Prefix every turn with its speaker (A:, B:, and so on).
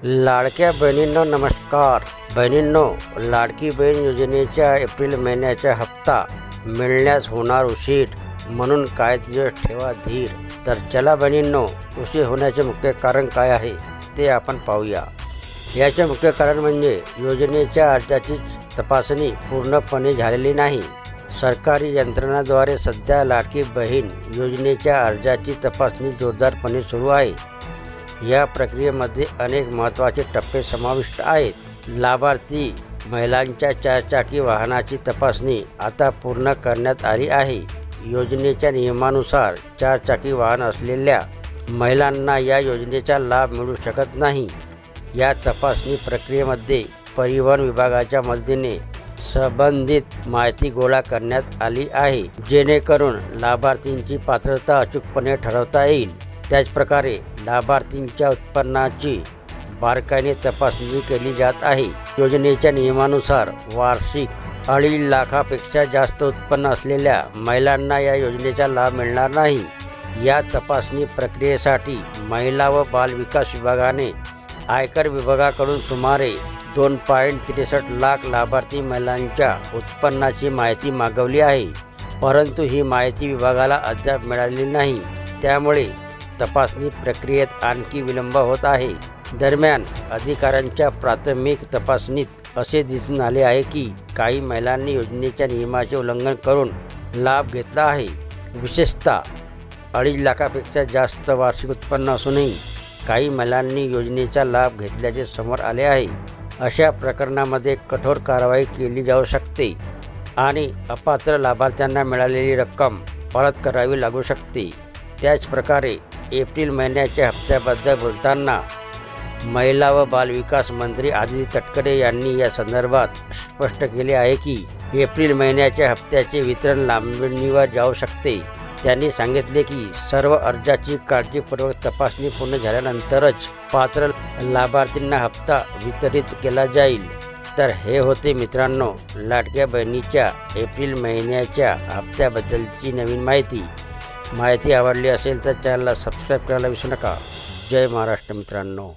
A: लाडक्या बहिणींनो नमस्कार। बहिणींनो, लाडकी बहीण योजनेच्या एप्रिल महिन्याचा हप्ता मिळण्यास होणार उशीर, म्हणून काही दिवस ठेवा धीर। तर चला बहिणींनो, उशीर होण्याचे मुख्य कारण काय आहे ते आपण पाहूया। याचे मुख्य कारण म्हणजे योजनेच्या अर्जाची तपासणी पूर्णपणे झालेली नाही। सरकारी यंत्रणांद्वारे सध्या लाडकी बहीण योजनेच्या अर्जाची तपासणी जोरदारपणे सुरू आहे। या प्रक्रियेमध्ये अनेक महत्त्वाचे टप्पे समाविष्ट आहेत। लाभार्थी महिलांच्या चारचाकी वाहनाची तपासणी आता पूर्ण करण्यात आली आहे। योजनेच्या नियमानुसार चारचाकी वाहन असलेल्या महिलांना या योजनेचा लाभ मिळू शकत नाही। या तपासणी प्रक्रियेमध्ये परिवहन विभागाच्या मदतीने संबंधित माहिती गोळा करण्यात आली आहे, जेणेकरून लाभार्थींची पात्रता अचूकपणे ठरवता येईल। त्याचप्रकारे लाभार्थींच्या उत्पन्नाची बारकाईने तपासणी केली जात आहे। योजनेच्या नियमानुसार वार्षिक 2.5 लाखापेक्षा जास्त उत्पन्न असलेल्या महिलांना या योजनेचा लाभ मिळणार नाही। या तपासणी प्रक्रियेसाठी महिला व बाल विकास विभागाने आयकर विभागाकडून सुमारे 2.63 लाख लाभार्थी महिलांच्या उत्पन्नाची माहिती मागवली आहे, परंतु ही माहिती विभागाला अद्याप मिळालेली नाही। त्यामुळे तपासणी प्रक्रियेत आणखी विलंब होत आहे। दरम्यान अधिकाऱ्यांच्या प्राथमिक तपासणीत असे दिसून आले आहे की काही महिलांनी योजनेच्या नियमाचे उल्लंघन करून लाभ घेतला आहे। विशेषतः 2.5 लाखापेक्षा जास्त वार्षिक उत्पन्न असूनही काही महिलांनी योजनेचा लाभ घेतल्याचे समोर आले आहे। अशा प्रकरणामध्ये कठोर कारवाई केली जाऊ शकते आणि अपात्र लाभार्थ्यांना मिळालेली रक्कम परत करावी लागू शकते। त्याचप्रकारे एप्रिल महिन्याच्या हप्त्याबद्दल बोलताना महिला व बालविकास मंत्री आदिती तटकरे यांनी या संदर्भात स्पष्ट केले आहे की एप्रिल महिन्याच्या हप्त्याचे वितरण लांबणीवर जाऊ शकते। त्यांनी सांगितले की सर्व अर्जाची काळजीपूर्वक तपासणी पूर्ण झाल्यानंतरच पात्र लाभार्थींना हप्ता वितरित केला जाईल। तर हे होते मित्रांनो लाडक्या बहिणीच्या एप्रिल महिन्याच्या हप्त्याबद्दलची नवीन माहिती। माहिती आवडली असेल तर चॅनलला सबस्क्राईब करायला विसरू नका। जय महाराष्ट्र मित्रांनो।